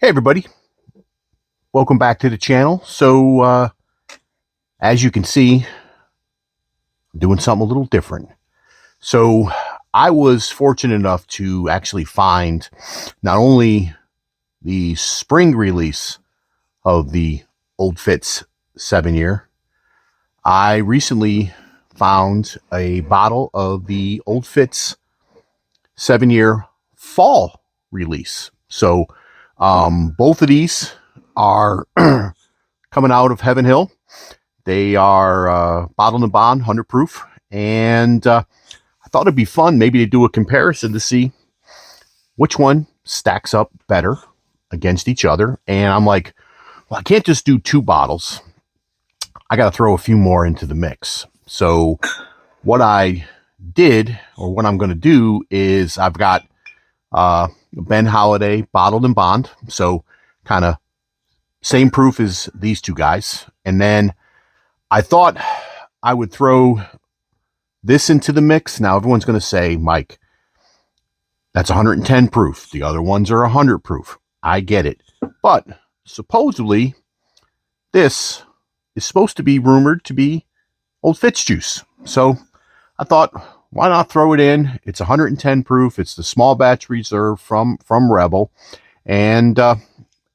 Hey everybody, welcome back to the channel. So as you can see, I'm doing something a little different. So I was fortunate enough to actually find not only the spring release of the Old Fitz 7-year, I recently found a bottle of the Old Fitz 7-year fall release. So both of these are coming out of Heaven Hill. They are bottled and bond, 100 proof. And I thought it'd be fun maybe to do a comparison to see which one stacks up better against each other. And I'm like, well, I can't just do 2 bottles. I got to throw a few more into the mix. So what I did, or what I'm going to do, is I've got Ben Holladay bottled and bond. So kind of same proof as these 2 guys. And then I thought I would throw this into the mix. Now, everyone's going to say, Mike, that's 110 proof. The other ones are 100 proof. I get it. But supposedly, this is supposed to be rumored to be Old Fitz juice. So I thought, why not throw it in? It's 110 proof. It's the small batch reserve from Rebel. And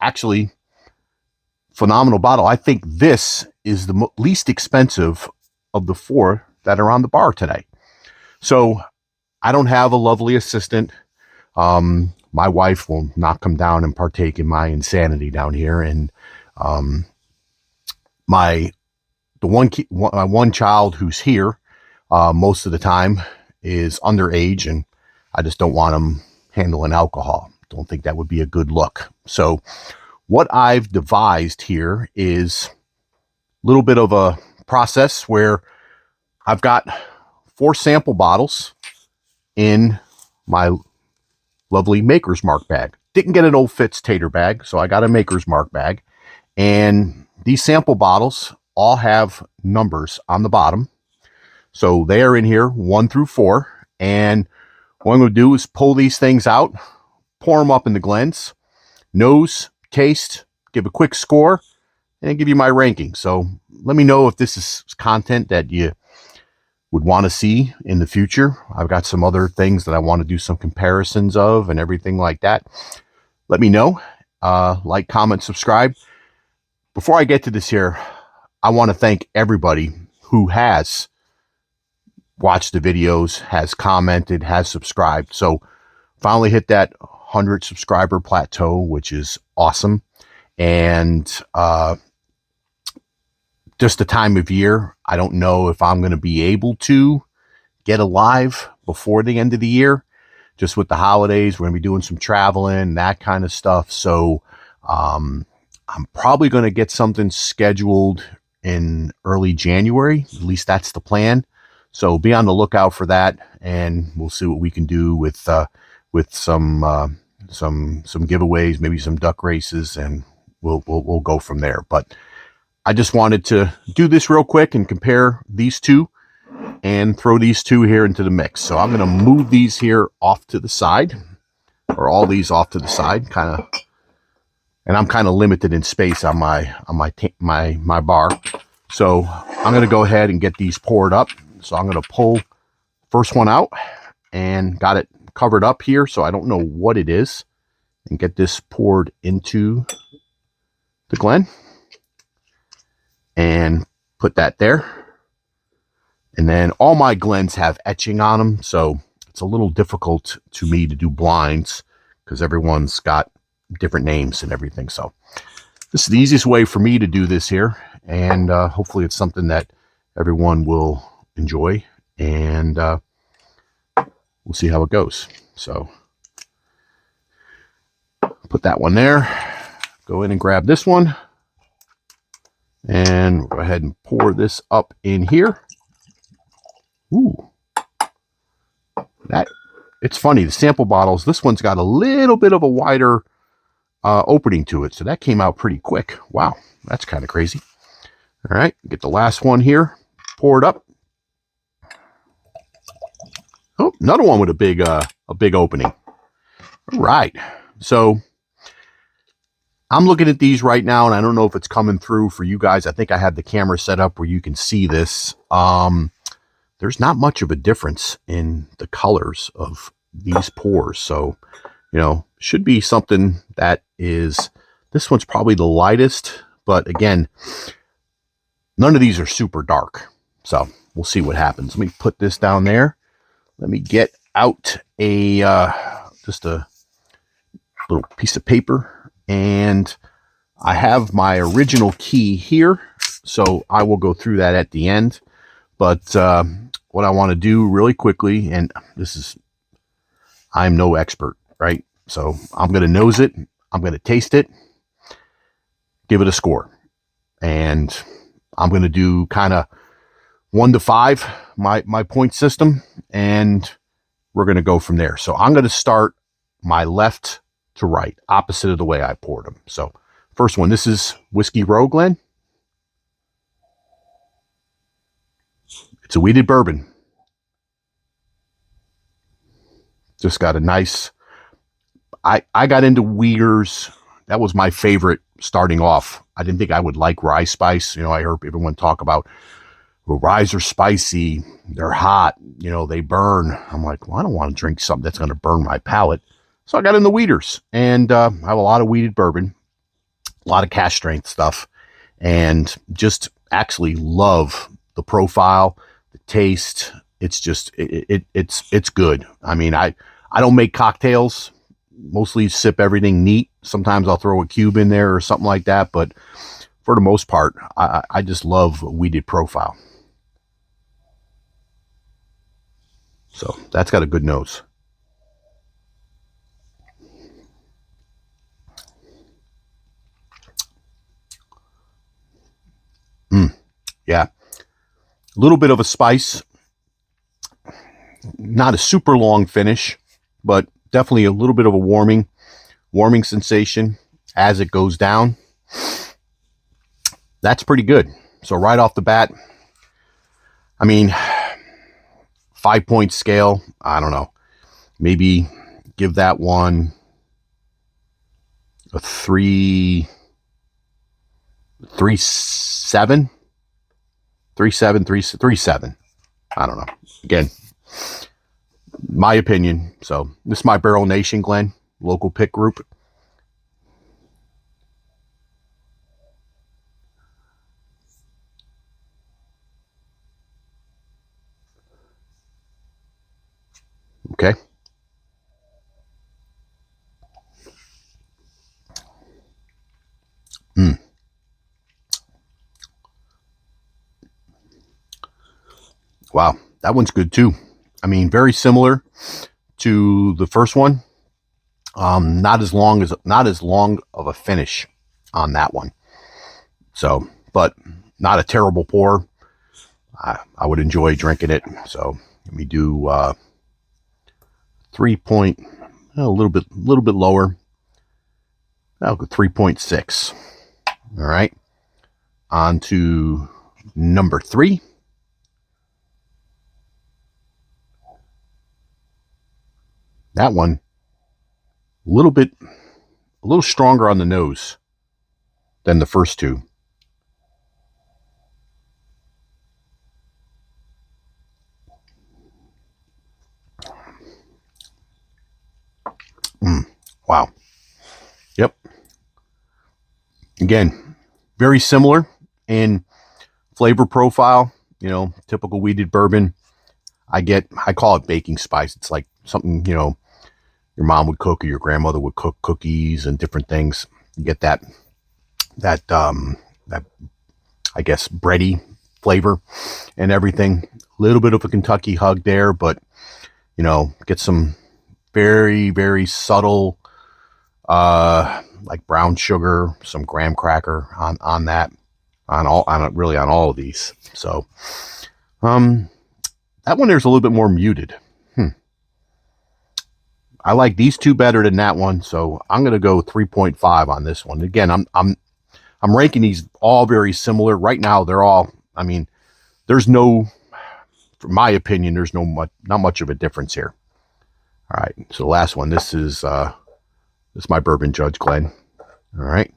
actually, phenomenal bottle. I think this is the least expensive of the 4 that are on the bar today. So I don't have a lovely assistant. My wife will not come down and partake in my insanity down here. And my one child who's here most of the time is underage, and I just don't want him handling alcohol. Don't think that would be a good look. So what I've devised here is a little bit of a process where I've got 4 sample bottles in my lovely Maker's Mark bag. Didn't get an Old Fitz tater bag, so I got a Maker's Mark bag. And these sample bottles all have numbers on the bottom. So they are in here 1 through 4. And what I'm going to do is pull these things out, pour them up in the Glens, nose, taste, give a quick score, and give you my ranking. So let me know if this is content that you would want to see in the future. I've got some other things that I want to do some comparisons of and everything like that. Let me know. Like, comment, subscribe. Before I get to this here, I want to thank everybody who has watched the videos, has commented, has subscribed. So finally hit that 100 subscriber plateau, which is awesome. And just the time of year, I don't know if I'm going to be able to get a live before the end of the year. Just with the holidays, we're going to be doing some traveling, that kind of stuff. So I'm probably going to get something scheduled in early January. At least that's the plan. So be on the lookout for that, and we'll see what we can do with some giveaways, maybe some duck races, and we'll go from there. But I just wanted to do this real quick and compare these 2 and throw these 2 here into the mix. So I'm going to move these here off to the side, or all these off to the side, kind of. And I'm kind of limited in space on my bar. So I'm going to go ahead and get these poured up. So I'm going to pull first one out, and got it covered up here, so I don't know what it is, and get this poured into the Glen and put that there. And then all my Glens have etching on them, so it's a little difficult to me to do blinds because everyone's got different names and everything. So this is the easiest way for me to do this here, and hopefully it's something that everyone will enjoy, and we'll see how it goes. So put that one there, go in and grab this one, and go ahead and pour this up in here. Ooh, that, it's funny, the sample bottles, this one's got a little bit of a wider opening to it, so that came out pretty quick. Wow, that's kind of crazy. All right, get the last one here, pour it up. Oh, another one with a big opening. All right, so I'm looking at these right now, and I don't know if it's coming through for you guys. I think I have the camera set up where you can see this. There's not much of a difference in the colors of these pours. So, you know, should be something that is, this one's probably the lightest, but again, none of these are super dark. So we'll see what happens. Let me put this down there. Let me get out a, just a little piece of paper, and I have my original key here. So I will go through that at the end. But what I want to do really quickly, and this is, I'm no expert, right? So I'm going to nose it. I'm going to taste it, give it a score. And I'm going to do kind of 1 to 5, my point system, and we're going to go from there. So I'm going to start my left to right, opposite of the way I poured them. So first one, this is Whiskey Row, Glenn. It's a wheated bourbon. Just got a nice, I got into wheaters. That was my favorite starting off. I didn't think I would like rye spice. You know, I heard everyone talk about, well, ryes are spicy. They're hot. You know, they burn. I'm like, well, I don't want to drink something that's going to burn my palate. So I got in the wheaters, and I have a lot of wheated bourbon, a lot of cask strength stuff, and just actually love the profile, the taste. It's just, it's good. I mean, I don't make cocktails, mostly sip everything neat. Sometimes I'll throw a cube in there or something like that, but for the most part, I just love a wheated profile. So that's got a good nose. Yeah, a little bit of a spice. Not a super long finish, but definitely a little bit of a warming sensation as it goes down. That's pretty good. So right off the bat, I mean, 5-point scale, I don't know, maybe give that one a 3.7, 3.7. I don't know. Again, my opinion. So this is my Barrel Nation, Glenn, local pick group. Okay. Wow, that one's good too. I mean, very similar to the first one. Not as long of a finish on that one. So, but not a terrible pour. I would enjoy drinking it. So let me do 3 point, a little bit lower. I'll go 3.6. All right. On to number 3. That one, a little stronger on the nose than the first two. Wow. Yep. Again, very similar in flavor profile. You know, typical wheated bourbon. I call it baking spice. It's like something, you know, your mom would cook or your grandmother would cook cookies and different things. You get that I guess bready flavor and everything. A little bit of a Kentucky hug there, but you know, get some very, very subtle like brown sugar, some graham cracker on that, on all of these. So that one there's a little bit more muted. I like these two better than that one, so I'm going to go 3.5 on this one. Again, I'm ranking these all very similar right now. They're all, I mean, there's no, from my opinion, there's not much of a difference here. All right, so the last one. This is my bourbon judge, Glenn. All right,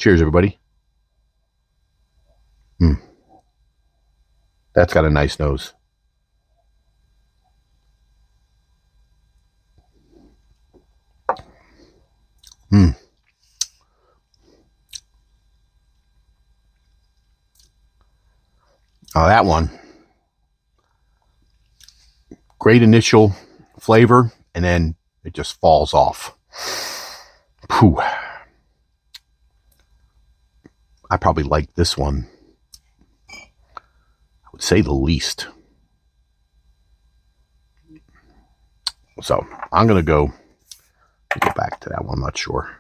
Cheers, everybody. That's got a nice nose. Oh, that one. Great initial flavor, and then it just falls off. Phew. I probably like this one, I would say, the least. So I'm going to go back to that one. I'm not sure.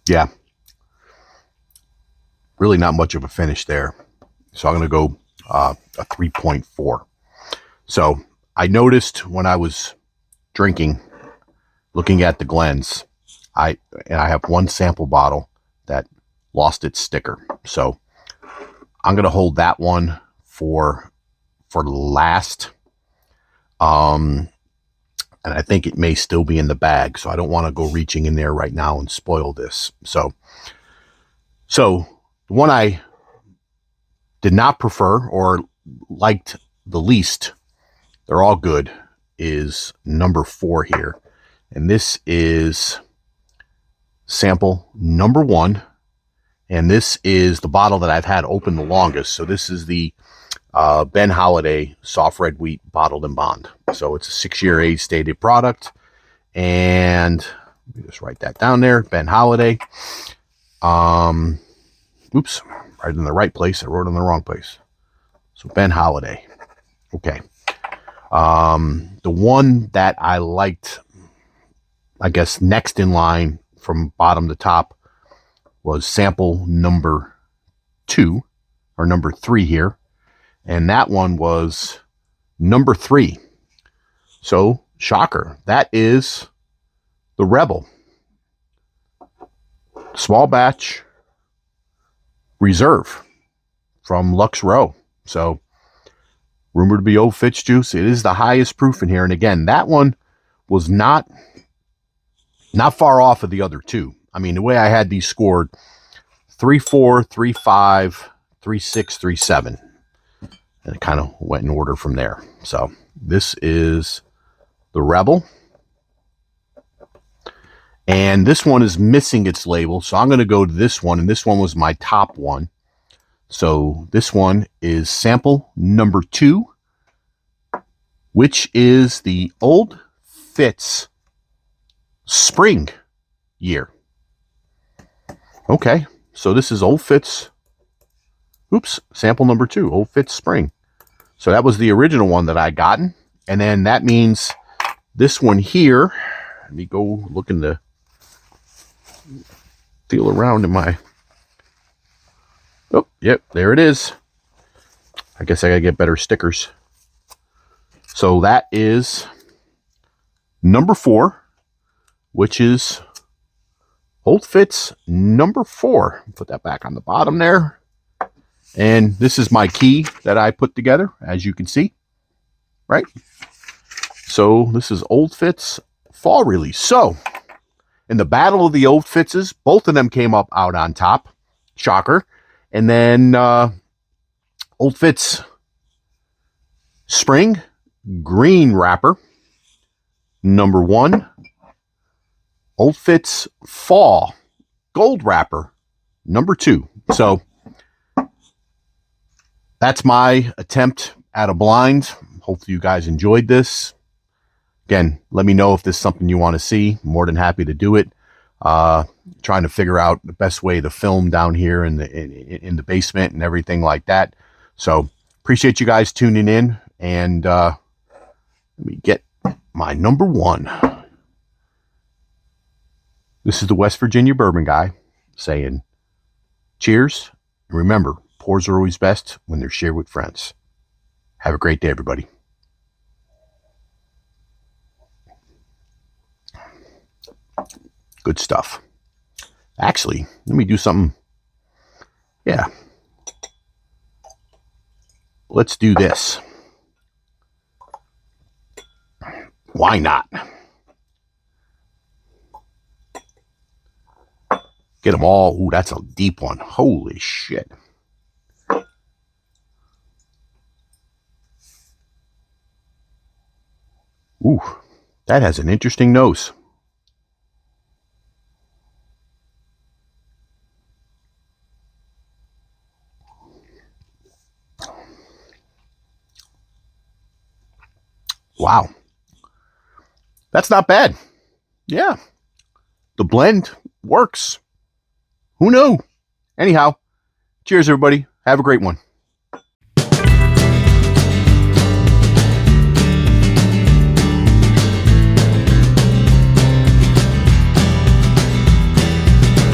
Yeah. Really not much of a finish there. So I'm going to go a 3.4. So I noticed when I was drinking, looking at the Glens, I have one sample bottle that lost its sticker. So I'm going to hold that one for last. And I think it may still be in the bag, so I don't want to go reaching in there right now and spoil this. So the one I did not prefer or liked the least, they're all good, is number 4 here. And this is sample number 1. And this is the bottle that I've had open the longest. So this is the Ben Holladay soft red wheat bottled and bond. So it's a 6-year age stated product. And let me just write that down there. Ben Holladay. Oops, right in the right place. I wrote it in the wrong place. So Ben Holladay. Okay. The one that I liked, I guess, next in line from bottom to top was sample number 2 or number 3 here. And that one was number 3. So, shocker. That is the Rebel. Small batch reserve from Lux Row. So, rumored to be Old Fitz juice. It is the highest proof in here. And again, that one was not far off of the other two. I mean, the way I had these scored, 3.4, 3.5, 3.6, 3.7. And it kind of went in order from there. So this is the Rebel. And this one is missing its label. So I'm going to go to this one. And this one was my top one. So this one is sample number 2, which is the Old Fitz Spring year. Okay, so this is Old Fitz. Oops, sample number 2, Old Fitz Spring. So that was the original one that I gotten. And then that means this one here, let me go look in the, feel around in my, oh, yep, there it is. I guess I gotta get better stickers. So that is number 4, which is Old Fitz number 4. Put that back on the bottom there. And this is my key that I put together, as you can see, right? So this is Old Fitz fall release. So in the battle of the Old Fitzes, both of them came up out on top. Shocker. And then Old Fitz Spring green wrapper, number 1. Old Fitz fall gold wrapper, number 2. So that's my attempt at a blind. Hopefully you guys enjoyed this. Again, let me know if this is something you want to see. More than happy to do it. Trying to figure out the best way to film down here in the basement and everything like that. So appreciate you guys tuning in. And let me get my number 1. This is the West Virginia Bourbon Guy saying cheers. And remember, pours are always best when they're shared with friends. Have a great day, everybody. Good stuff. Actually, let me do something. Yeah. Let's do this. why not? Get them all. Ooh, that's a deep one. Holy shit. Ooh, that has an interesting nose. Wow. That's not bad. Yeah. The blend works. Who knew? Anyhow, cheers, everybody. Have a great one.